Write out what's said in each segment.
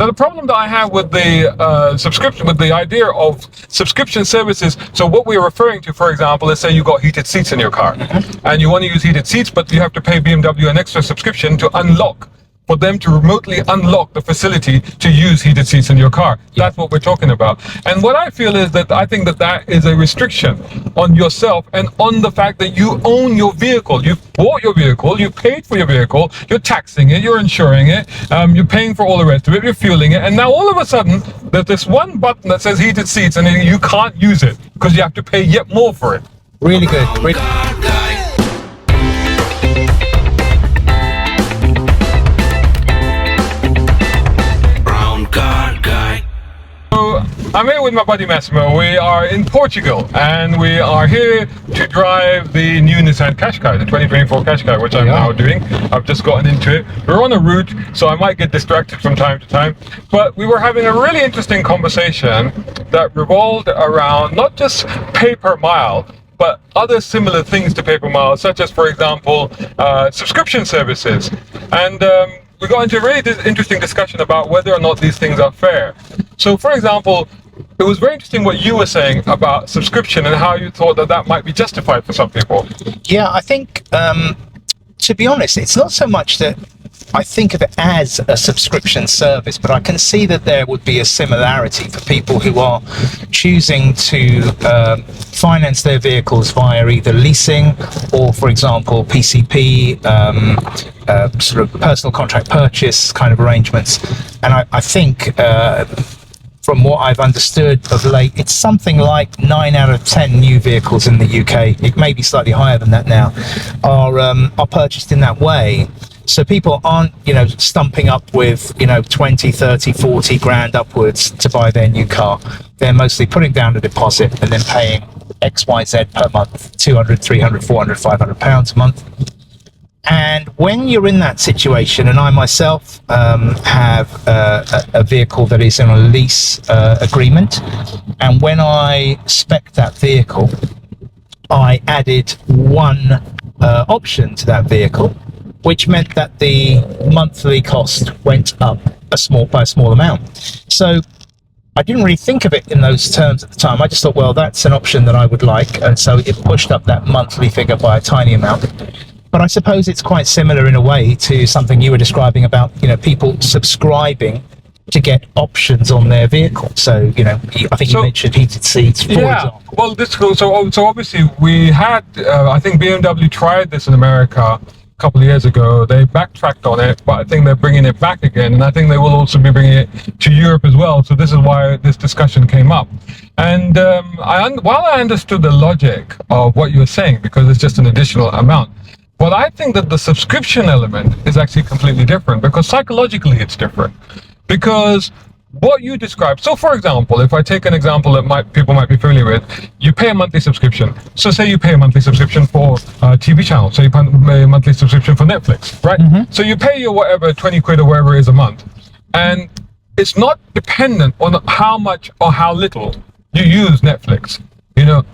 Now, the problem that I have with the subscription, with the idea of subscription services, so what we're referring to, for example, is say you got heated seats in your car, and you want to use heated seats, but you have to pay BMW an extra subscription to unlock, for them to remotely unlock the facility to use heated seats in your car. That's what we're talking about. And what I feel is that I think that that is a restriction on yourself and on the fact that you own your vehicle. You've bought your vehicle, you paid for your vehicle, you're taxing it, you're insuring it, you're paying for all the rest of it, you're fueling it, and now all of a sudden there's this one button that says heated seats and you can't use it because you have to pay yet more for it. Really good. Really So I'm here with my buddy Massimo. We are in Portugal and we are here to drive the new Nissan Qashqai, the 2024 Qashqai, which I'm now doing. I've just gotten into it. We're on a route, so I might get distracted from time to time. But we were having a really interesting conversation that revolved around not just pay per mile, but other similar things to pay per mile, such as, for example, subscription services. And we got into a really interesting discussion about whether or not these things are fair. So, for example, it was very interesting what you were saying about subscription and how you thought that that might be justified for some people. Yeah, I think, to be honest, it's not so much that I think of it as a subscription service, but I can see that there would be a similarity for people who are choosing to finance their vehicles via either leasing or, for example, PCP, sort of personal contract purchase kind of arrangements. And I think from what I've understood of late, it's something like 9 out of 10 new vehicles in the UK, it may be slightly higher than that now, are purchased in that way. So people aren't, stumping up with, 20, 30, 40 grand upwards to buy their new car. They're mostly putting down a deposit and then paying XYZ per month, 200, 300, 400, 500 pounds a month. And when you're in that situation, and I myself have a vehicle that is in a lease agreement, and when I spec'd that vehicle, I added one option to that vehicle, which meant that the monthly cost went up by a small amount. So I didn't really think of it in those terms at the time. I just thought, well, that's an option that I would like, and so it pushed up that monthly figure by a tiny amount. But I suppose it's quite similar in a way to something you were describing about, people subscribing to get options on their vehicle. So, I think you mentioned heated seats, for example. Well, so obviously we had, I think BMW tried this in America a couple of years ago. They backtracked on it, but I think they're bringing it back again, and I think they will also be bringing it to Europe as well. So this is why this discussion came up. And while I understood the logic of what you were saying, because it's just an additional amount, but I think that the subscription element is actually completely different, because psychologically it's different. Because what you described, so for example, if I take an example that people might be familiar with, you pay a monthly subscription. So say you pay a monthly subscription for TV channels, so you pay a monthly subscription for Netflix, right? Mm-hmm. So you pay your whatever, 20 quid or whatever it is a month. And it's not dependent on how much or how little you use Netflix.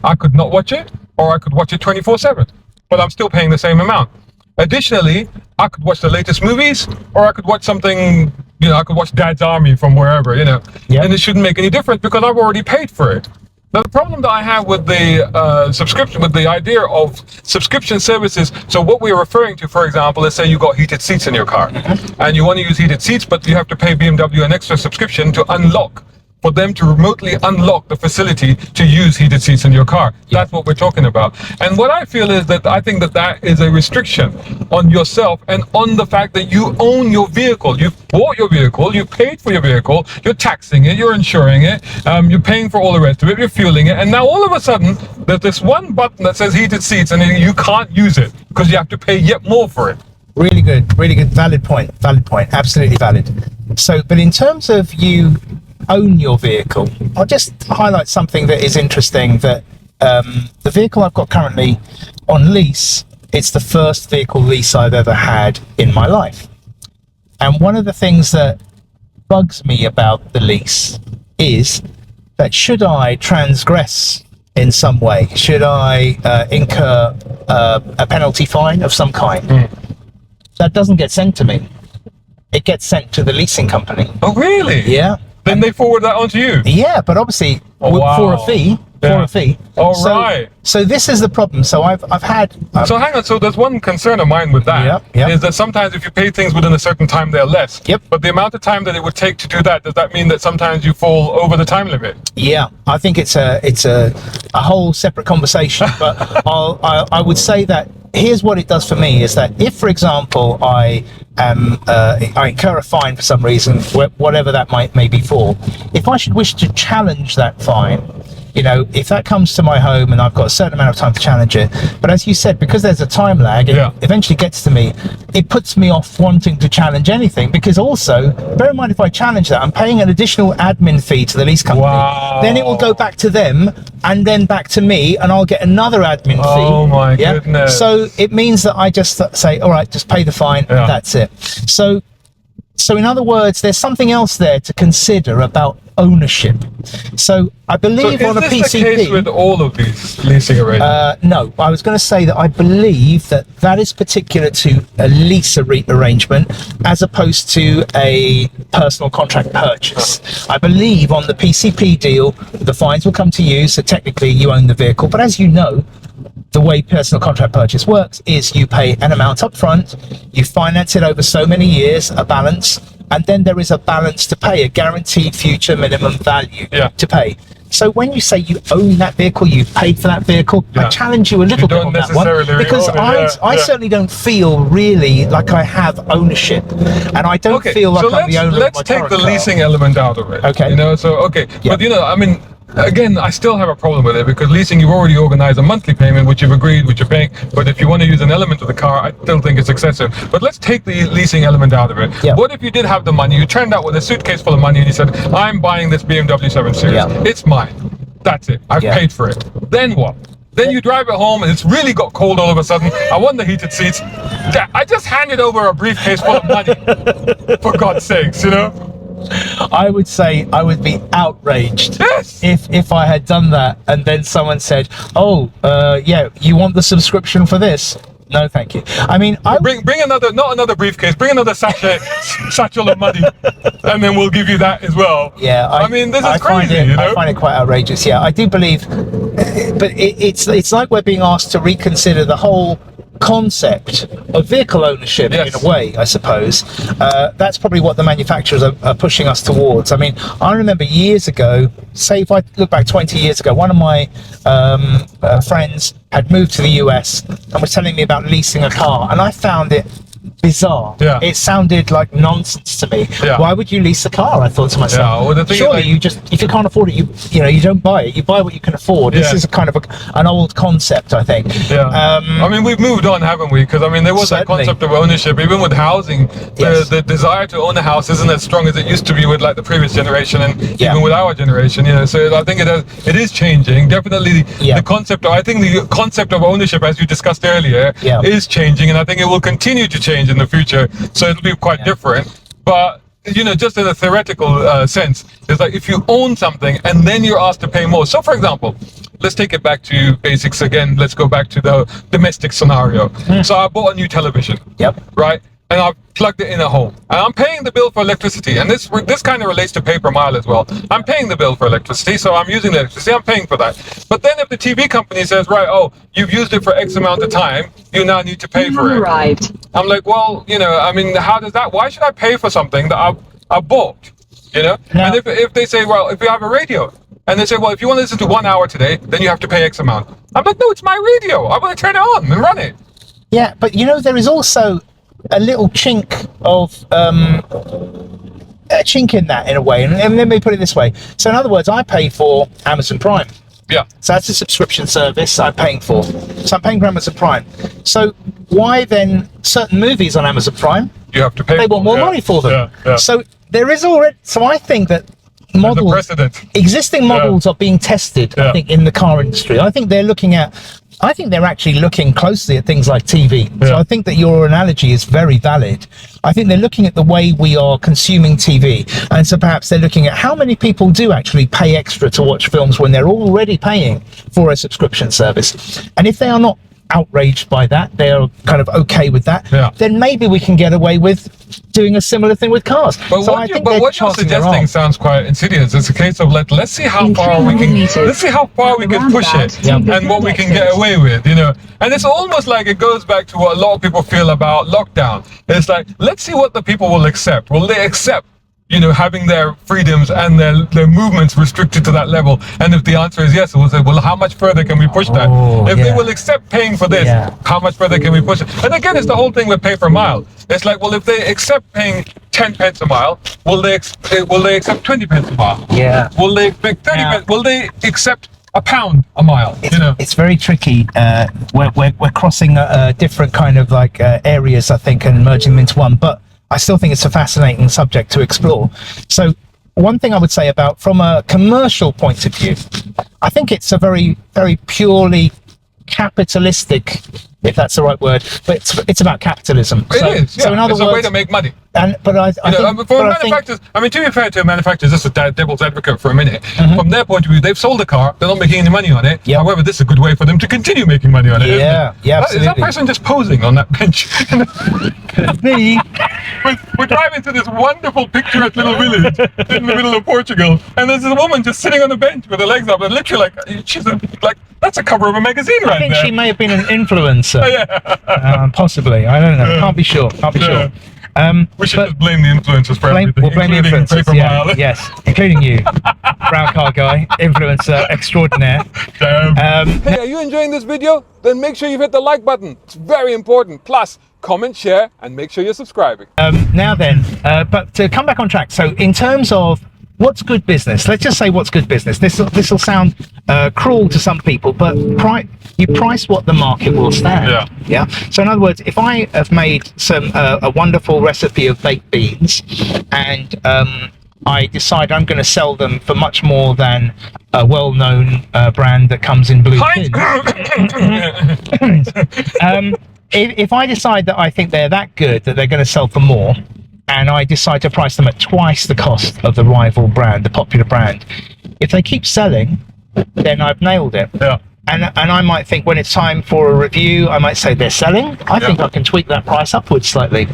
I could not watch it, or I could watch it 24/7. But I'm still paying the same amount. Additionally, I could watch the latest movies, or I could watch something, I could watch Dad's Army from wherever, and it shouldn't make any difference because I've already paid for it. Now, the problem that I have with the subscription, with the idea of subscription services, so what we're referring to, for example, is say you got heated seats in your car, and you want to use heated seats, but you have to pay BMW an extra subscription to unlock, for them to remotely unlock the facility to use heated seats in your car. That's what we're talking about. And what I feel is that I think that that is a restriction on yourself and on the fact that you own your vehicle. You've bought your vehicle, you paid for your vehicle, you're taxing it, you're insuring it, you're paying for all the rest of it, you're fueling it, and now all of a sudden there's this one button that says heated seats and you can't use it because you have to pay yet more for it. Really good, valid point, absolutely valid. So, but in terms of you own your vehicle, I'll just highlight something that is interesting, that the vehicle I've got currently on lease, it's the first vehicle lease I've ever had in my life. And one of the things that bugs me about the lease is that should I transgress in some way, should I incur a penalty fine of some kind, that doesn't get sent to me. it gets sent to the leasing company. Oh, really? Yeah. Then they forward that on to you? Yeah, but obviously for a fee. For a fee. Oh, right. So this is the problem. So I've had. So hang on. So there's one concern of mine with that is that sometimes if you pay things within a certain time, they're less. Yep. But the amount of time that it would take to do that, does that mean that sometimes you fall over the time limit? Yeah, I think it's a whole separate conversation. But I would say that here's what it does for me is that if, for example, I incur a fine for some reason, whatever that may be for, if I should wish to challenge that fine, you know, if that comes to my home and I've got a certain amount of time to challenge it, but as you said, because there's a time lag, it eventually gets to me, it puts me off wanting to challenge anything, because also, bear in mind, if I challenge that, I'm paying an additional admin fee to the lease company. Wow. Then it will go back to them and then back to me, and I'll get another admin fee. Oh my goodness. So it means that I just say, all right, just pay the fine, that's it. So in other words, there's something else there to consider about ownership. So I believe on a PCP. Is this the case with all of these leasing arrangements? No, I was going to say that I believe that is particular to a lease arrangement as opposed to a personal contract purchase. I believe on the PCP deal, the fines will come to you, so technically you own the vehicle. But as you know, the way personal contract purchase works is you pay an amount up front, you finance it over so many years, a balance, and then there is a balance to pay, a guaranteed future minimum value to pay. So when you say you own that vehicle, you've paid for that vehicle, I challenge you a little bit on that one, because I certainly don't feel really like I have ownership, and I don't feel like I'm the owner of my Let's take the car. leasing element out of it. Okay. You know, but you know, I mean, again, I still have a problem with it, because leasing, you've already organized a monthly payment, which you've agreed, which you're paying. But if you want to use an element of the car, I still think it's excessive. But let's take the leasing element out of it. What if you did have the money, you turned out with a suitcase full of money, and you said, I'm buying this BMW 7 Series. It's mine. That's it. I've paid for it. Then what? Then you drive it home and it's really got cold all of a sudden. I want the heated seats. I just handed over a briefcase full of money. For God's sakes, you know? I would say I would be outraged if I had done that and then someone said, oh, yeah, you want the subscription for this? No, thank you. I mean, bring another, not another briefcase, bring another satchel of money, and then we'll give you that as well. Yeah, I mean, this is crazy, you know? I find it quite outrageous. Yeah, I do believe, but it's like we're being asked to reconsider the whole concept of vehicle ownership in a way, I suppose. That's probably what the manufacturers are pushing us towards. I mean, I remember years ago, say if I look back 20 years ago, one of my friends had moved to the US and was telling me about leasing a car, and I found it bizarre. It sounded like nonsense to me. Why would you lease a car? I thought to myself. Well, the thing surely is, you just, if you can't afford it, you know, you don't buy it. You buy what you can afford. This is a kind of an old concept, I think. I mean, we've moved on, haven't we? Because I mean, there was that concept of ownership, even with housing. The desire to own a house isn't as strong as it used to be with like the previous generation, and even with our generation. You know, so I think it is changing. Definitely, the concept. I think the concept of ownership, as you discussed earlier, is changing, and I think it will continue to change in the future, so it'll be quite different. But you know, just in a theoretical sense, it's like if you own something and then you're asked to pay more. So for example, let's take it back to basics again. Let's go back to the domestic scenario. So I bought a new television, right, and I plugged it in at home, and I'm paying the bill for electricity, and this kind of relates to pay per mile as well. I'm paying the bill for electricity, so I'm using the electricity, I'm paying for that. But then if the TV company says, right, oh, you've used it for X amount of time, you now need to pay for it. I'm like, well, you know, I mean, how does that, why should I pay for something that I bought, you know? And if they say, well, if you have a radio, and they say, well, if you want to listen to 1 hour today, then you have to pay X amount. I'm like, no, it's my radio. I want to turn it on and run it. Yeah, but you know, there is also a little chink in that, in a way, and let me put it this way. So in other words, I pay for Amazon Prime. So that's a subscription service I'm paying for. So I'm paying for Amazon Prime. So why then certain movies on Amazon Prime, you have to pay? They want more money for them. So there is already. So I think that existing models are being tested. I think in the car industry. I think they're actually looking closely at things like TV. So I think that your analogy is very valid. I think they're looking at the way we are consuming TV. And so perhaps they're looking at how many people do actually pay extra to watch films when they're already paying for a subscription service. And if they are not outraged by that. They're kind of okay with that. Yeah. Then maybe we can get away with doing a similar thing with cars. But So what, I you, think but they're what you're chancing their suggesting arm. sounds quite insidious. It's a case of let's see how In far we 300 can meters, let's see how far we can push it, Yeah. and what we can get away with, you know. And it's almost like it goes back to what a lot of people feel about lockdown. It's like, let's see what the people will accept. Will they accept, you know, having their freedoms and their movements restricted to that level? And if the answer is yes, we'll say, well, how much further can we push that? If they will accept paying for this, how much further can we push it? And again, it's the whole thing with pay per mile. It's like, well, if they accept paying 10 pence a mile, will they accept 20 pence a mile? Yeah. Will they expect 30 pence? Will they accept £1 a mile? It's, you know, it's very tricky. We're crossing different kind of like areas, I think, and merging them into one. But I still think it's a fascinating subject to explore. So one thing I would say about from a commercial point of view, I think it's a very, very purely capitalistic, if that's the right word, but it's about capitalism. it is. Yeah. So in other it's words, a way to make money. but I You know, think, for but I think manufacturers, I mean, to be fair to manufacturers, this is devil's advocate for a minute. From their point of view, they've sold the car, they're not making any money on it. Yep. However, this is a good way for them to continue making money on it. isn't it? Yeah, Is that absolutely. person just posing on that bench? me. We're driving to this wonderful picturesque little village in the middle of Portugal, and there's this woman just sitting on the bench with her legs up, and literally like that's a cover of a magazine I right think there. she may have been an influencer. Yeah. Possibly. I don't know. Can't be sure. Can't be sure. We should but just blame the influencers for everything, we'll blame the including influencers. Paper Yeah, Mile. yes, including you, brown car guy, influencer extraordinaire. Damn. Hey, are you enjoying this video? Then make sure you hit the like button. It's very important. Plus, comment, share, and make sure you're subscribing. Now then, but to come back on track. So in terms of what's good business, let's just say what's good business. This will sound cruel to some people, but you price what the market will stand. Yeah. So in other words, if I have made a wonderful recipe of baked beans, and I decide I'm going to sell them for much more than a well-known brand that comes in blue tins. If I decide that I think they're that good that they're going to sell for more, and I decide to price them at twice the cost of the rival brand, the popular brand, if they keep selling, then I've nailed it. Yeah. And I might think when it's time for a review, I might say they're selling. I think I can tweak that price upwards slightly,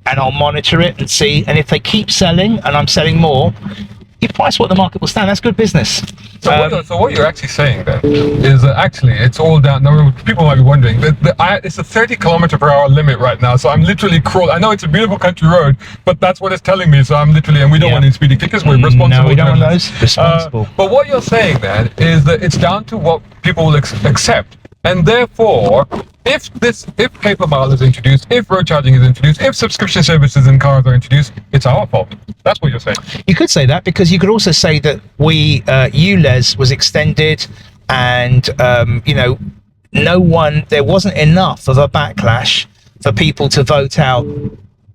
and I'll monitor it and see. And if they keep selling and I'm selling more, you price what the market will stand. That's good business. So what you're actually saying then is that actually it's all down. Now, people might be wondering it's a 30 km/h limit right now. So I'm literally crawling. I know it's a beautiful country road, but that's what it's telling me. So I'm literally, and we don't want any speeding tickets. We're responsible. No, we don't want journalists. those. Responsible. But what you're saying then is that it's down to what people will accept, and therefore, if paper mile is introduced, if road charging is introduced, if subscription services in cars are introduced, it's our fault. That's what you're saying. You could say that, because you could also say that ULEZ was extended, and there wasn't enough of a backlash for people to vote out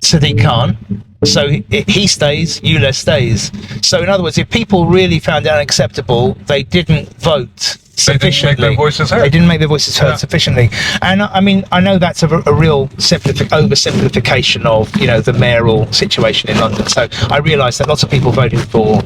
Sadiq Khan. So he stays, ULEZ stays. So in other words, if people really found it unacceptable, they didn't vote sufficiently. They didn't make their voices heard. They didn't make their voices heard sufficiently. And I mean, I know that's a real oversimplification of the mayoral situation in London. So I realise that lots of people voted for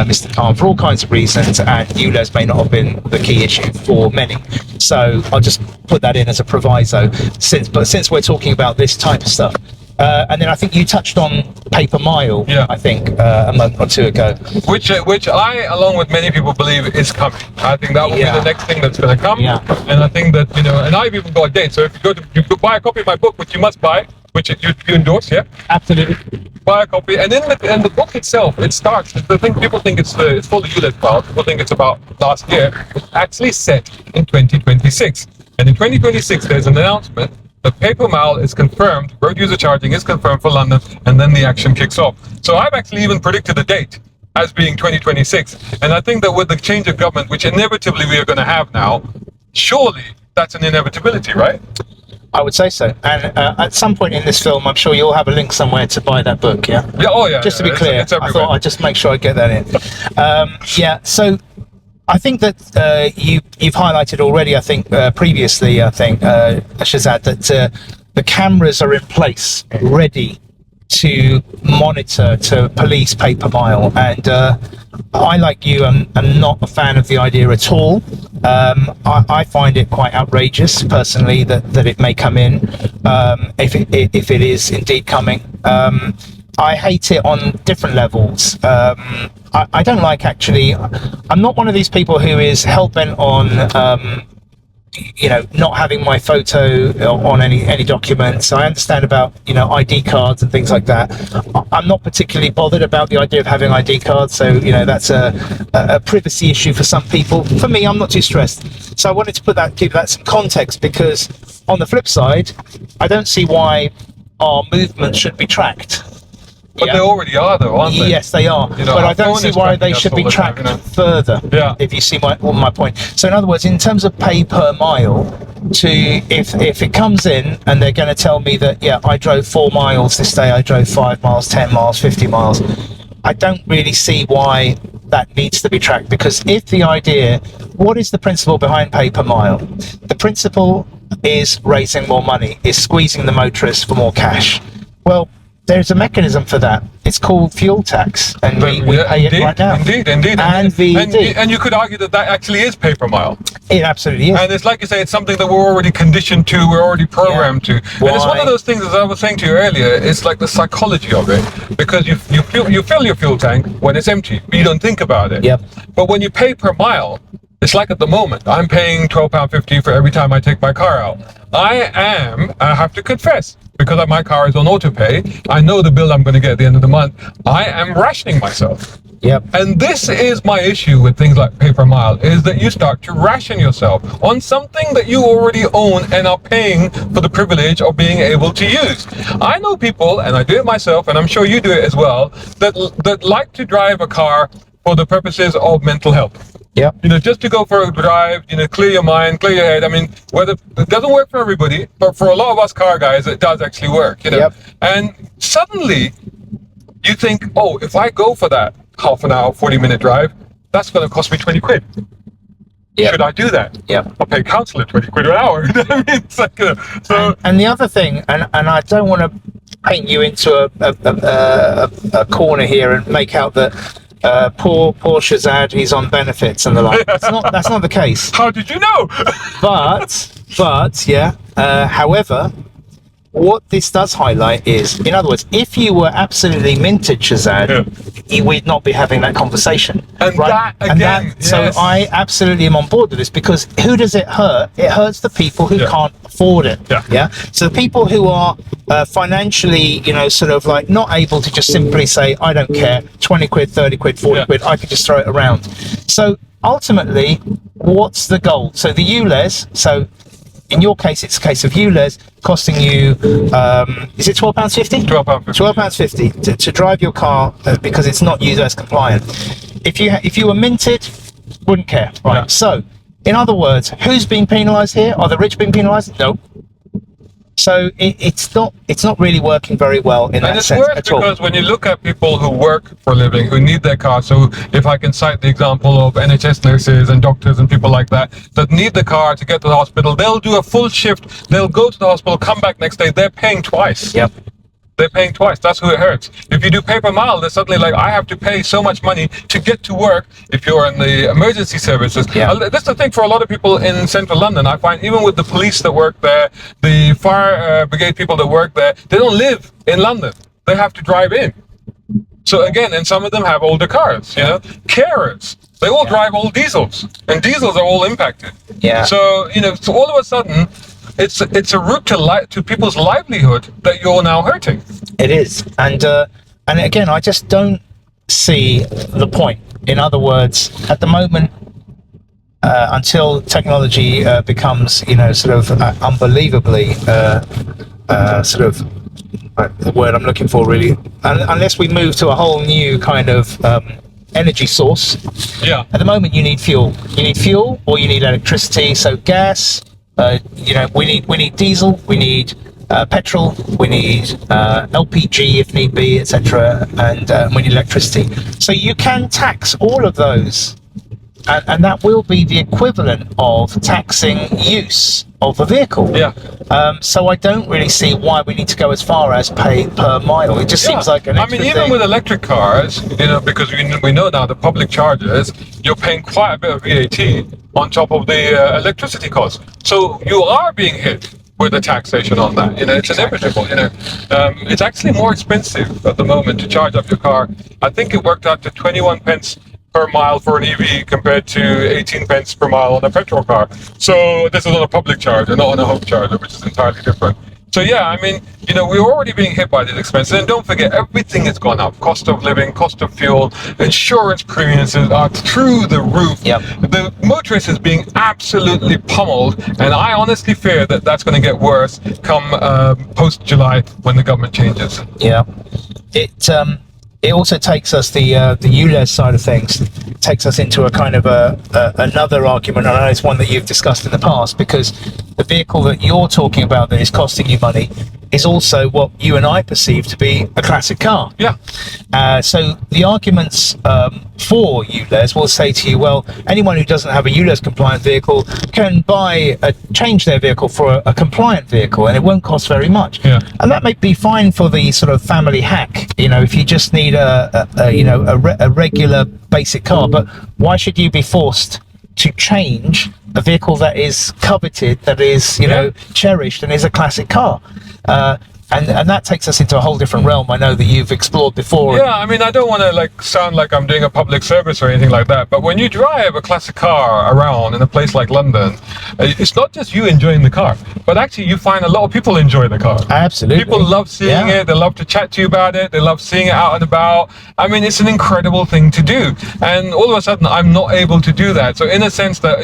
Mr. Khan for all kinds of reasons, and ULEZ may not have been the key issue for many. So I'll just put that in as a proviso. Since we're talking about this type of stuff. And then I think you touched on paper mile. Yeah. I think a month or two ago. Which I, along with many people, believe is coming. I think that will be the next thing that's going to come. Yeah. And I think that and I've even got a date. So if you could buy a copy of my book, which you must buy, which you endorse, yeah. Absolutely. Buy a copy, and in the book itself, it starts. The thing people think it's full of ULEZ files. People think it's about last year. It's actually set in 2026, and in 2026 there's an announcement. The paper mile is confirmed, road user charging is confirmed for London, and then the action kicks off. So I've actually even predicted the date as being 2026. And I think that with the change of government, which inevitably we are going to have now, surely that's an inevitability, right? I would say so. And at some point in this film, I'm sure you'll have a link somewhere to buy that book, yeah? Yeah, oh yeah. Just to be clear, it's I everywhere. thought I'd just make sure I get that in. So I think that you've highlighted already, I think, previously, Shazad, that the cameras are in place, ready to monitor, to police paper mile. And I, like you, am not a fan of the idea at all I find it quite outrageous personally that it may come in, if it is indeed coming. I hate it on different levels. I don't like, actually, I'm not one of these people who is hell-bent on not having my photo on any documents. I understand about ID cards and things like that. I'm not particularly bothered about the idea of having ID cards, so that's a privacy issue for some people. For me, I'm not too stressed. So I wanted to give that some context, because on the flip side, I don't see why our movements should be tracked. But they already are, though, aren't they? Yes, they are. But I don't see why they should be tracked further. Yeah. If you see my point. So in other words, in terms of pay per mile, if it comes in and they're going to tell me that I drove 4 miles this day, I drove 5 miles, 10 miles, 50 miles, I don't really see why that needs to be tracked. Because if the idea, what is the principle behind pay per mile? The principle is raising more money, is squeezing the motorist for more cash. Well, there's a mechanism for that. It's called fuel tax, and we pay it right now. Indeed. And VAT. And you could argue that actually is pay per mile. It absolutely is. And it's like you say, it's something that we're already conditioned to, we're already programmed to. And it's one of those things, as I was saying to you earlier, it's like the psychology of it. Because you fill your fuel tank when it's empty. You don't think about it. Yep. But when you pay per mile, it's like at the moment, I'm paying £12.50 for every time I take my car out. I have to confess, because my car is on auto pay, I know the bill I'm going to get at the end of the month, I am rationing myself. Yep. And this is my issue with things like pay per mile, is that you start to ration yourself on something that you already own and are paying for the privilege of being able to use. I know people, and I do it myself, and I'm sure you do it as well, that like to drive a car for the purposes of mental health. Yeah. Just to go for a drive, clear your mind, clear your head. I mean, whether it doesn't work for everybody, but for a lot of us car guys, it does actually work, Yep. And suddenly you think, oh, if I go for that half an hour, 40-minute drive, that's going to cost me 20 quid. Yep. Should I do that? Yeah. I'll pay counsellor 20 quid an hour. I mean, it's like, and the other thing, and I don't want to paint you into a corner here and make out that poor Shazad, he's on benefits and the like. That's not the case. How did you know? However, what this does highlight is, in other words, if you were absolutely minted, Shazad, we'd not be having that conversation. And right? that again, yes. So I absolutely am on board with this, because who does it hurt? It hurts the people who can't afford it. Yeah. So the people who are financially, sort of like not able to just simply say, I don't care, 20 quid, 30 quid, 40 quid, I could just throw it around. So ultimately, what's the goal? So the ULEZ, so in your case, it's a case of ULEZ costing you, is it £12.50? £12.50 to drive your car, because it's not ULEZ compliant. If you were minted, wouldn't care. Right. Yeah. So, in other words, who's being penalised here? Are the rich being penalised? No. So it's not really working very well in that sense at all. Because when you look at people who work for a living, who need their car, so if I can cite the example of NHS nurses and doctors and people like that need the car to get to the hospital, they'll do a full shift, they'll go to the hospital, come back next day, they're paying twice. Yep. They're paying twice. That's who it hurts. If you do pay per mile, they're suddenly like, I have to pay so much money to get to work if you're in the emergency services. Yeah. That's the thing for a lot of people in central London. I find even with the police that work there, the fire brigade people that work there, they don't live in London. They have to drive in. So again, and some of them have older cars, Carers, they all drive old diesels, and diesels are all impacted. Yeah. So, so all of a sudden, it's a route to people's livelihood that you're now hurting. It is, and again, I just don't see the point. In other words, at the moment, until technology becomes, sort of unbelievably, sort of the word I'm looking for, really, unless we move to a whole new kind of energy source. Yeah. At the moment, you need fuel. You need fuel, or you need electricity. So gas. We need diesel, we need petrol, we need LPG if need be, etc., and we need electricity. So you can tax all of those, and that will be the equivalent of taxing use of a vehicle. Yeah. So I don't really see why we need to go as far as pay per mile. It just seems like an extra even thing. with electric cars, because we know now the public chargers, you're paying quite a bit of VAT on top of the electricity cost. So you are being hit with the taxation on that. It's inevitable. It's actually more expensive at the moment to charge up your car. I think it worked out to 21 pence per mile for an EV compared to 18 pence per mile on a petrol car. So this is on a public charger, not on a home charger, which is entirely different. So yeah, we're already being hit by these expenses, and don't forget, everything has gone up. Cost of living, cost of fuel, insurance premiums are through the roof. Yep. The motorist is being absolutely pummeled, and I honestly fear that that's going to get worse come post-July when the government changes. Yeah. It also takes us the ULEZ side of things, takes us into a kind of another argument. I know it's one that you've discussed in the past, because the vehicle that you're talking about that is costing you money is also what you and I perceive to be a classic car. Yeah. So the arguments for ULEZ will say to you, well, anyone who doesn't have a ULEZ compliant vehicle can change their vehicle for a compliant vehicle, and it won't cost very much. Yeah. And that may be fine for the sort of family hack, if you just need a regular basic car. But why should you be forced to change a vehicle that is coveted, that is cherished, and is a classic car? And that takes us into a whole different realm. I know that you've explored before. Yeah, I don't want to sound like I'm doing a public service or anything like that, but when you drive a classic car around in a place like London, it's not just you enjoying the car, but actually you find a lot of people enjoy the car. Absolutely. People love seeing it, they love to chat to you about it, they love seeing it out and about. It's an incredible thing to do. And all of a sudden, I'm not able to do that. So in a sense that,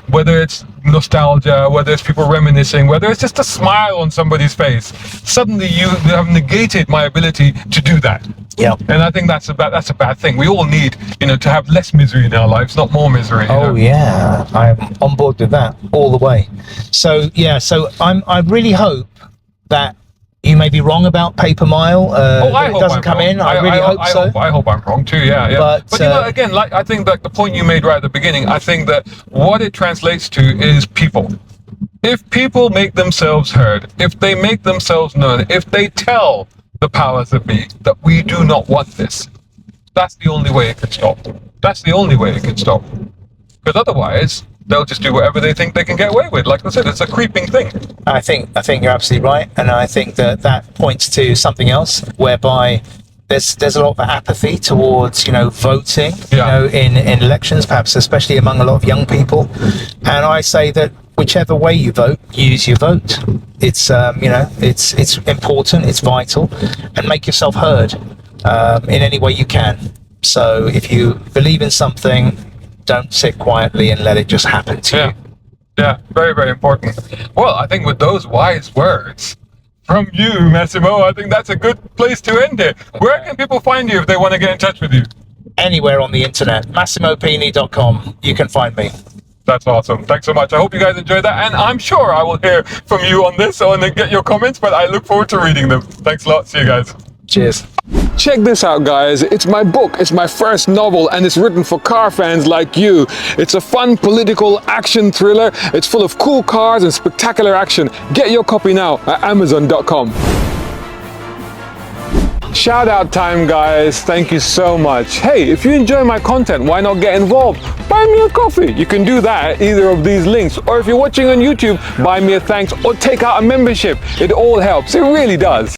whether it's nostalgia, whether it's people reminiscing, whether it's just a smile on somebody's face, suddenly you have negated my ability to do that. Yeah. And I think that's a bad thing. We all need, to have less misery in our lives, not more misery. Oh yeah, I'm on board with that all the way. So yeah, I really hope that you may be wrong about pay per mile. I it hope doesn't I'm come wrong. in. I really hope so. I hope I'm wrong too. Yeah. But again, I think that the point you made right at the beginning, I think that what it translates to is people. If people make themselves heard, if they make themselves known, if they tell the powers that be that we do not want this, that's the only way it can stop. That's the only way it can stop. Because otherwise, they'll just do whatever they think they can get away with. Like I said, it's a creeping thing. I think you're absolutely right, and I think that points to something else, whereby there's a lot of apathy towards voting, in elections, perhaps especially among a lot of young people. And I say that whichever way you vote, use your vote. It's it's important, it's vital, and make yourself heard in any way you can. So if you believe in something, don't sit quietly and let it just happen to you. Yeah, very, very important. Well, I think with those wise words from you, Massimo, I think that's a good place to end it. Where can people find you if they want to get in touch with you? Anywhere on the internet, MassimoPini.com. You can find me. That's awesome. Thanks so much. I hope you guys enjoyed that, and I'm sure I will hear from you on this and get your comments, but I look forward to reading them. Thanks a lot. See you guys. Cheers. Check this out, guys. It's my book. It's my first novel, and it's written for car fans like you. It's a fun political action thriller. It's full of cool cars and spectacular action. Get your copy now at Amazon.com. Shout out time, guys. Thank you so much. Hey, if you enjoy my content, why not get involved? Buy me a coffee. You can do that at either of these links. Or if you're watching on YouTube, buy me a thanks or take out a membership. It all helps. It really does.